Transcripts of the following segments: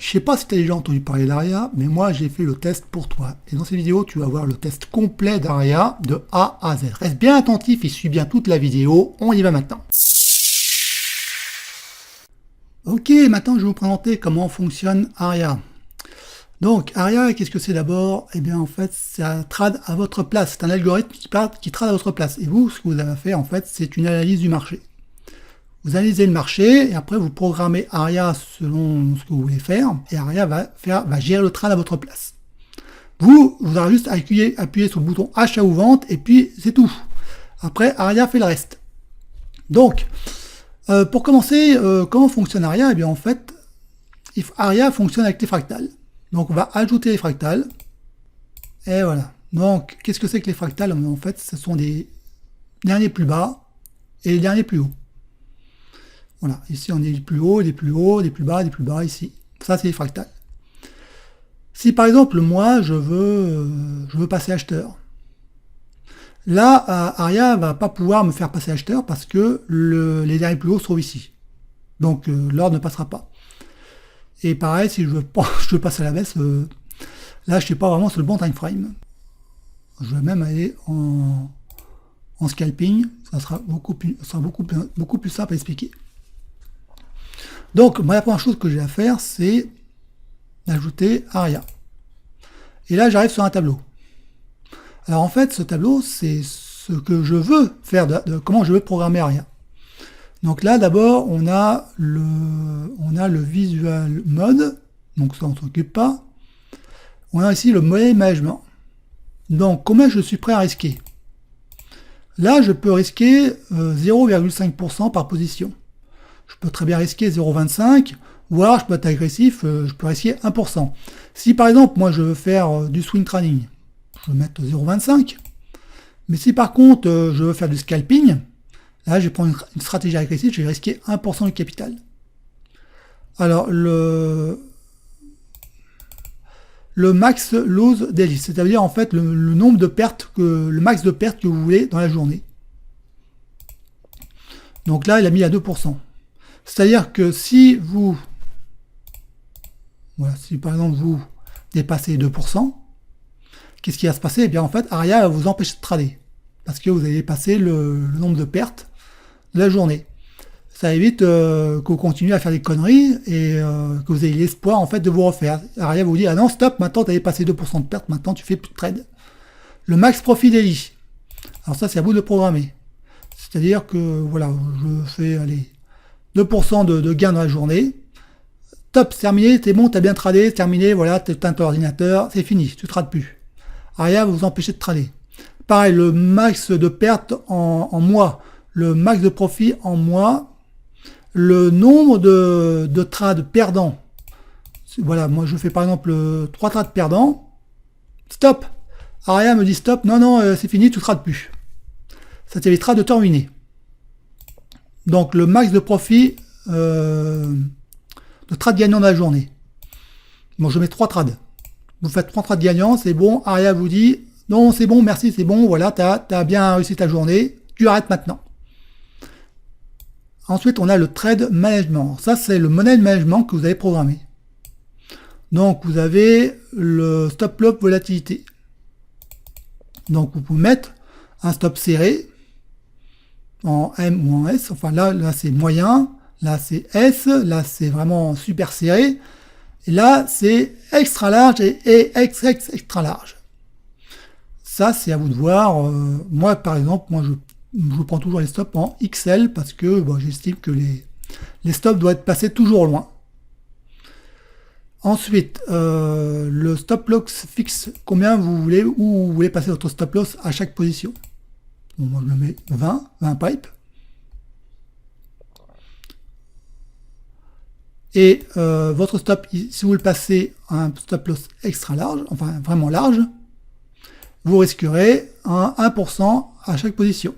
Je sais pas si tu as déjà entendu parler d'Aria, mais moi j'ai fait le test pour toi. Et dans cette vidéo, tu vas voir le test complet d'Aria de A à Z. Reste bien attentif et suis bien toute la vidéo. On y va maintenant. Ok, maintenant je vais vous présenter comment fonctionne Aria. Donc Aria, qu'est-ce que c'est d'abord? Eh bien en fait, c'est un trad à votre place. C'est un algorithme qui trad à votre place. Et vous, ce que vous avez à faire en fait, c'est une analyse du marché. Vous analysez le marché et après vous programmez Aria selon ce que vous voulez faire et Aria va gérer le trade à votre place. Vous aurez juste à appuyer sur le bouton achat ou vente et puis c'est tout. Après Aria fait le reste. Donc pour commencer, comment fonctionne Aria? Eh bien en fait, Aria fonctionne avec les fractales. Donc on va ajouter les fractales et voilà. Donc qu'est-ce que c'est que les fractales? En fait, ce sont des derniers plus bas et les derniers plus hauts. Voilà, ici on est les plus hauts, les plus hauts, les plus bas, ici. Ça c'est les fractales. Si par exemple moi je veux passer acheteur, là Aria va pas pouvoir me faire passer acheteur parce que les derniers plus hauts se trouvent ici. Donc l'ordre ne passera pas. Et pareil, si je veux passer à la baisse, là je suis pas vraiment sur le bon time frame. Je vais même aller en scalping, ça sera beaucoup plus simple à expliquer. Donc, moi, la première chose que j'ai à faire, c'est d'ajouter Aria. Et là, j'arrive sur un tableau. Alors, en fait, ce tableau, c'est ce que je veux faire, comment je veux programmer Aria. Donc là, d'abord, on a le visual mode. Donc, ça, on ne s'occupe pas. On a ici le modèle management. Donc, combien je suis prêt à risquer? Là, je peux risquer 0,5% par position. Je peux très bien risquer 0,25, ou alors je peux être agressif, je peux risquer 1%. Si par exemple, moi je veux faire du swing trading, je vais mettre 0,25. Mais si par contre, je veux faire du scalping, là je vais prendre une stratégie agressive, je vais risquer 1% du capital. Alors, le max loss daily, c'est-à-dire en fait le nombre de pertes, le max de pertes que vous voulez dans la journée. Donc là, il a mis à 2%. C'est-à-dire que si par exemple vous dépassez 2%, qu'est-ce qui va se passer? Eh bien en fait, Aria va vous empêcher de trader. Parce que vous avez dépassé le nombre de pertes de la journée. Ça évite que vous continuez à faire des conneries et que vous ayez l'espoir en fait de vous refaire. Aria vous dit, ah non, stop, maintenant tu as dépassé 2% de pertes, maintenant tu fais plus de trade. Le max profit daily. Alors ça, c'est à vous de programmer. C'est-à-dire que, voilà, je fais, allez, 2% de gain dans la journée. Top, c'est terminé, t'es bon, t'as bien tradé, c'est terminé, voilà, t'éteins ton ordinateur, c'est fini, tu trades plus. Aria va vous empêcher de trader. Pareil, le max de perte en mois, le max de profit en mois, le nombre de trades perdants. Voilà, moi je fais par exemple 3 trades perdants. Stop. Aria me dit stop, non, c'est fini, tu trades plus. Ça t'évitera de terminer. Donc le max de profit de trades gagnants de la journée. Bon, je mets 3 trades. Vous faites 3 trades gagnants, c'est bon. Aria vous dit non, c'est bon, merci, c'est bon, voilà, tu as bien réussi ta journée, tu arrêtes maintenant. Ensuite, on a le trade management. Ça, c'est le modèle management que vous avez programmé. Donc, vous avez le stop loss volatilité. Donc, vous pouvez mettre un stop serré en M ou en S. Enfin, là c'est moyen. Là, c'est S. Là, c'est vraiment super serré. Et là, c'est extra large et extra large. Ça, c'est à vous de voir. Moi, par exemple, je prends toujours les stops en XL parce que j'estime que les stops doivent être passés toujours loin. Ensuite, le stop loss fixe, combien vous voulez, où vous voulez passer votre stop loss à chaque position. Bon, moi je le mets 20 pipe. Et votre stop, si vous le passez à un stop loss extra large, enfin vraiment large, vous risquerez un 1% à chaque position.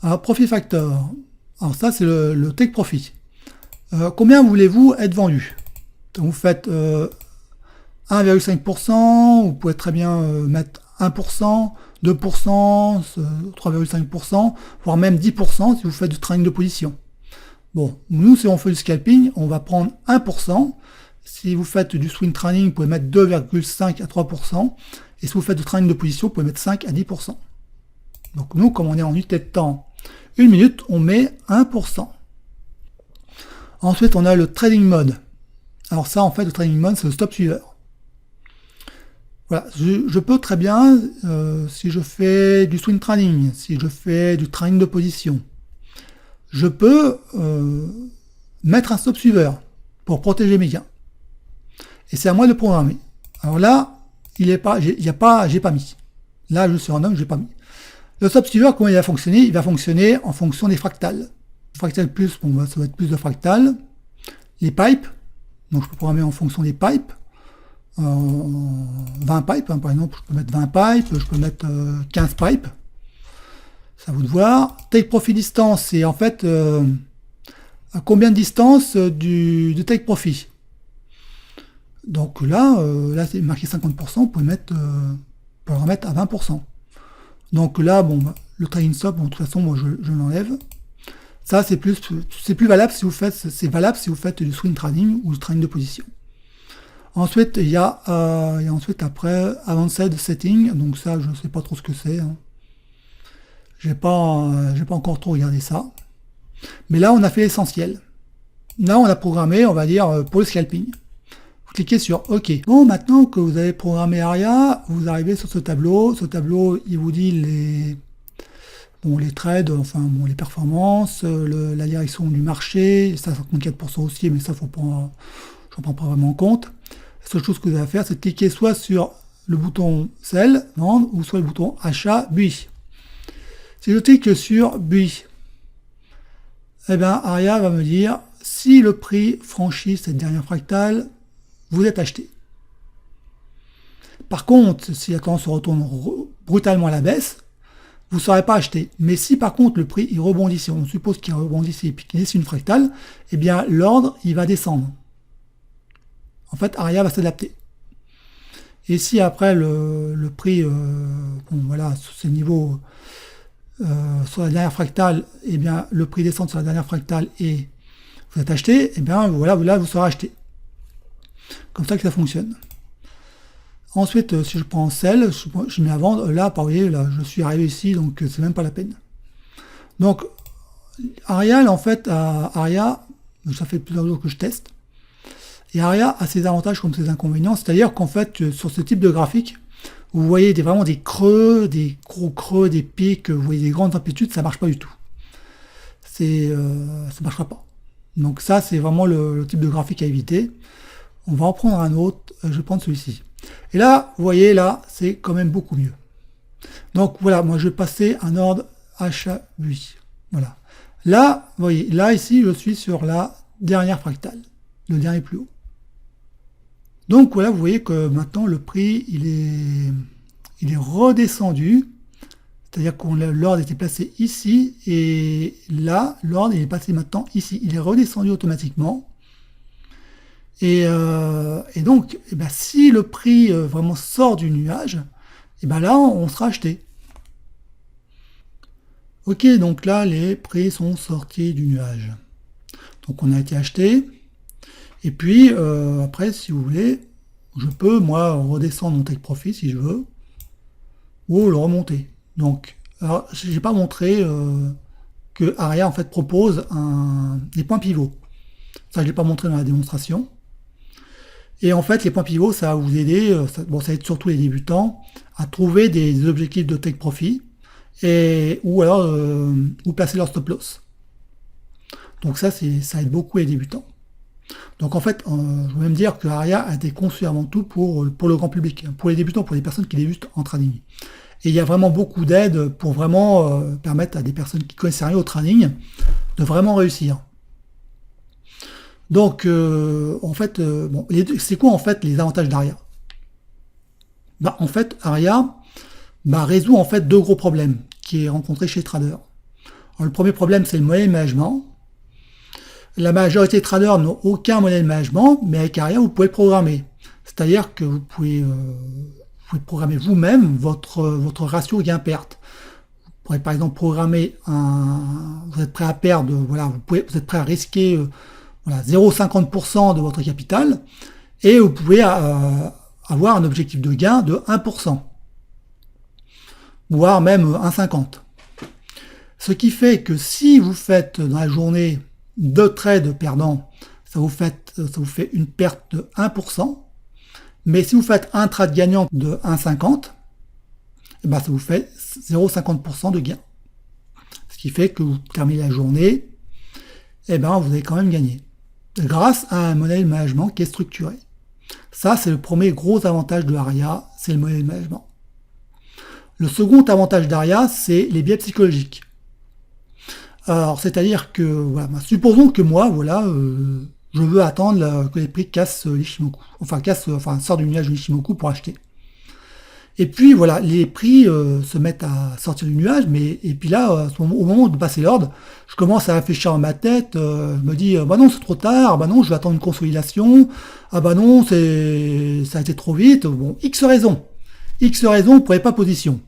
Alors, profit factor. Alors ça, c'est le take profit. Combien voulez-vous être vendu? Vous faites 1,5%, vous pouvez très bien mettre 1%, 2%, 3,5%, voire même 10% si vous faites du trading de position. Bon, nous, si on fait du scalping, on va prendre 1%. Si vous faites du swing trading, vous pouvez mettre 2,5 à 3%. Et si vous faites du trading de position, vous pouvez mettre 5 à 10%. Donc nous, comme on est en unité de temps, 1 minute, on met 1%. Ensuite, on a le trading mode. Alors ça, en fait, le trading mode, c'est le stop suiveur. Voilà, je peux très bien, si je fais du swing trading, si je fais du trading de position, je peux mettre un stop suiveur pour protéger mes gains. Et c'est à moi de programmer. Alors là, j'ai pas mis. Là, je suis en homme, j'ai pas mis. Le stop suiveur, comment il va fonctionner? Il va fonctionner en fonction des fractales. Fractal plus, bon, ça va être plus de fractales. Les pipes, donc je peux programmer en fonction des pipes. 20 pipes, hein, par exemple, je peux mettre 20 pipes, je peux mettre 15 pipes. C'est à vous de voir. Take profit distance, c'est en fait à combien de distance du take profit. Donc là, c'est marqué 50%, vous pouvez le remettre à 20%. Donc là, bon, le trading stop, bon, de toute façon, moi je l'enlève. Ça, c'est plus valable si vous faites du swing trading ou du trading de position. Ensuite, il y a ensuite après Advanced Setting, donc ça, je ne sais pas trop ce que c'est. Hein. J'ai pas encore trop regardé ça. Mais là, on a fait l'essentiel. Là, on a programmé, on va dire, pour le scalping. Vous cliquez sur OK. Bon, maintenant que vous avez programmé ARIA, vous arrivez sur ce tableau. Ce tableau, il vous dit les trades, enfin bon, les performances, la direction du marché, ça 54% aussi, mais ça, j'en prends pas vraiment en compte. La seule chose que vous avez à faire, c'est de cliquer soit sur le bouton Sell, vendre, ou soit le bouton Achat, BUI. Si je clique sur BUI, eh bien, ARIA va me dire si le prix franchit cette dernière fractale, vous êtes acheté. Par contre, si la tendance se retourne brutalement à la baisse, vous ne serez pas acheté. Mais si par contre le prix il rebondit, si on suppose qu'il rebondit et puis qu'il laisse une fractale, eh bien l'ordre il va descendre. En fait, ARIA va s'adapter. Et si après le prix, bon, voilà, sur ces niveaux, sur la dernière fractale, eh bien le prix descend sur la dernière fractale et vous êtes acheté, eh bien voilà, là vous serez acheté. Comme ça que ça fonctionne. Ensuite, si je prends Sell, je mets à vendre, là, vous voyez, là, je suis arrivé ici, donc c'est même pas la peine. Donc, ARIA, en fait, ARIA, ça fait plusieurs jours que je teste, et ARIA a ses avantages comme ses inconvénients, c'est-à-dire qu'en fait, sur ce type de graphique, vous voyez vraiment des creux, des gros creux, des pics, vous voyez des grandes amplitudes, ça marche pas du tout. Ça marchera pas. Donc ça, c'est vraiment le type de graphique à éviter. On va en prendre un autre, je vais prendre celui-ci. Et là, vous voyez, là, c'est quand même beaucoup mieux. Donc voilà, moi je vais passer un ordre achat BUI. Voilà. Là, vous voyez, là, ici, je suis sur la dernière fractale, le dernier plus haut. Donc voilà, vous voyez que maintenant le prix, il est redescendu. C'est-à-dire que l'ordre était placé ici, et là, l'ordre il est passé maintenant ici. Il est redescendu automatiquement. Et donc, eh ben, si le prix vraiment sort du nuage, et ben là, on sera acheté. Ok, donc là, les prix sont sortis du nuage. Donc, on a été acheté. Et puis, après, si vous voulez, je peux, moi, redescendre mon take profit, si je veux, ou le remonter. Donc, alors, je n'ai pas montré que ARIA, en fait, propose des points pivots. Ça, je ne l'ai pas montré dans la démonstration. Et en fait, les points pivots, ça va vous aider, ça va être surtout les débutants, à trouver des objectifs de take profit, ou alors ou placer leur stop loss. Donc ça aide beaucoup les débutants. Donc en fait, je veux même dire que ARIA a été conçu avant tout pour le grand public, pour les débutants, pour les personnes qui débutent en trading. Et il y a vraiment beaucoup d'aides pour vraiment permettre à des personnes qui connaissent rien au trading de vraiment réussir. Donc, en fait, bon, c'est quoi en fait les avantages d'ARIA? Bah, en fait, ARIA résout en fait deux gros problèmes qui est rencontré chez les traders. Alors, le premier problème, c'est le modèle management. La majorité des traders n'ont aucun modèle management, mais avec ARIA, vous pouvez le programmer. C'est-à-dire que vous pouvez programmer vous-même votre ratio gain-perte. pourrez par exemple programmer vous êtes prêt à perdre, voilà, vous êtes prêt à risquer voilà, 0,50% de votre capital, et vous pouvez avoir un objectif de gain de 1%, voire même 1,50. Ce qui fait que si vous faites dans la journée 2 trades perdants, ça vous fait une perte de 1%, mais si vous faites un trade gagnant de 1,50, eh ben ça vous fait 0,50% de gain. Ce qui fait que vous terminez la journée, eh ben vous avez quand même gagné. Grâce à un modèle de management qui est structuré. Ça, c'est le premier gros avantage de Aria, c'est le modèle de management. Le second avantage d'Aria, c'est les biais psychologiques. Alors, c'est-à-dire que, voilà, supposons que moi, voilà, je veux attendre que les prix cassent l'Ichimoku, enfin sortent du nuage de l'Ichimoku pour acheter. Et puis voilà, les prix se mettent à sortir du nuage, et puis là, au moment de passer l'ordre, je commence à réfléchir dans ma tête, je me dis, bah non, c'est trop tard, bah non, je vais attendre une consolidation, ah bah non, ça a été trop vite, bon, X raisons, vous prenez pas position.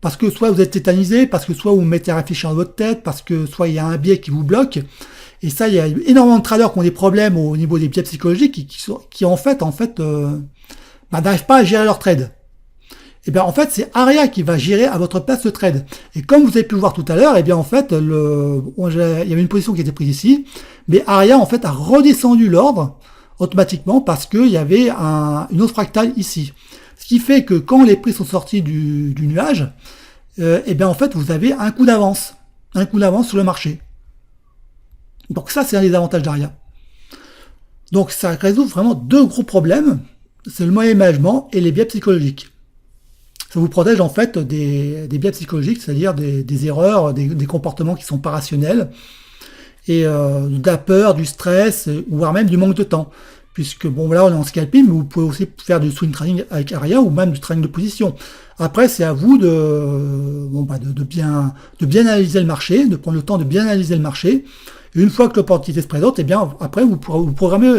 Parce que soit vous êtes tétanisé, parce que soit vous vous mettez à réfléchir dans votre tête, parce que soit il y a un biais qui vous bloque, et ça, il y a énormément de traders qui ont des problèmes au niveau des biais psychologiques, qui en fait, n'arrivent pas à gérer leur trade. Et bien en fait, c'est Aria qui va gérer à votre place le trade. Et comme vous avez pu le voir tout à l'heure, et bien en fait, il y avait une position qui était prise ici, mais Aria en fait a redescendu l'ordre automatiquement parce qu'il y avait une autre fractale ici. Ce qui fait que quand les prix sont sortis du nuage, et bien en fait, vous avez un coup d'avance sur le marché. Donc ça, c'est un des avantages d'Aria. Donc ça résout vraiment deux gros problèmes, c'est le moyen management et les biais psychologiques. Ça vous protège en fait des biais psychologiques, c'est-à-dire des erreurs, des comportements qui sont pas rationnels, et de la peur, du stress, voire même du manque de temps. Puisque bon voilà, on est en scalping, mais vous pouvez aussi faire du swing trading avec Aria ou même du trading de position. Après, c'est à vous de bien analyser le marché, de prendre le temps de bien analyser le marché. Et une fois que l'opportunité se présente, et bien après vous programmez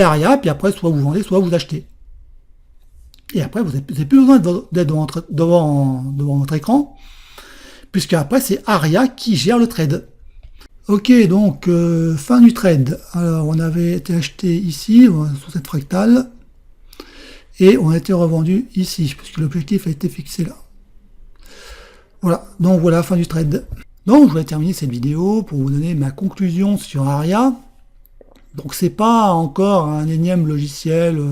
Aria, puis après soit vous vendez, soit vous achetez. Et après, vous n'avez plus besoin d'être devant votre écran, puisque après, c'est Aria qui gère le trade. Ok, donc, fin du trade. Alors, on avait été acheté ici, sur cette fractale, et on a été revendu ici, puisque l'objectif a été fixé là. Voilà, donc voilà, fin du trade. Donc, je vais terminer cette vidéo pour vous donner ma conclusion sur Aria. Donc, c'est pas encore un énième logiciel...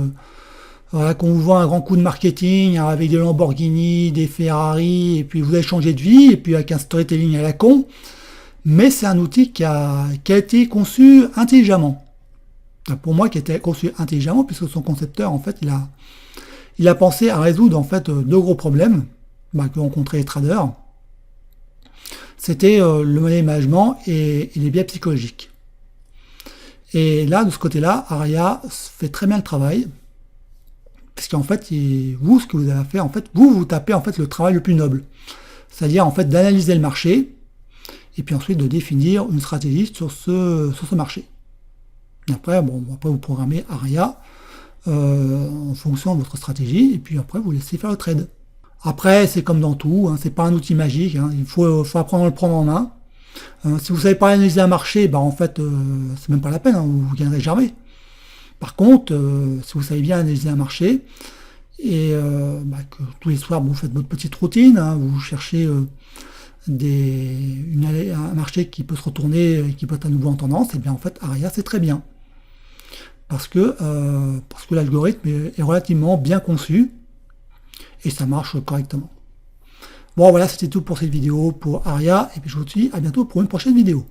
Voilà, qu'on vous vend un grand coup de marketing avec des Lamborghini, des Ferrari, et puis vous allez changer de vie, et puis avec un storytelling à la con. Mais c'est un outil qui a été conçu intelligemment. Pour moi, qui a été conçu intelligemment, puisque son concepteur, en fait, il a pensé à résoudre en fait deux gros problèmes que rencontraient les traders. C'était le money management et les biais psychologiques. Et là, de ce côté-là, Aria fait très bien le travail. Parce qu'en fait, vous, ce que vous avez à faire, en fait, vous tapez en fait le travail le plus noble. C'est-à-dire en fait d'analyser le marché et puis ensuite de définir une stratégie sur ce marché. Et après, vous programmez Aria en fonction de votre stratégie et puis après vous laissez faire le trade. Après, c'est comme dans tout, c'est pas un outil magique, il faut apprendre à le prendre en main. Si vous savez pas analyser un marché, en fait, c'est même pas la peine, vous ne gagnerez jamais. Par contre, si vous savez bien analyser un marché, et que tous les soirs vous faites votre petite routine, vous cherchez un marché qui peut se retourner, qui peut être à nouveau en tendance, et bien en fait Aria c'est très bien. Parce que l'algorithme est relativement bien conçu, et ça marche correctement. Bon voilà, c'était tout pour cette vidéo pour Aria, et puis je vous dis à bientôt pour une prochaine vidéo.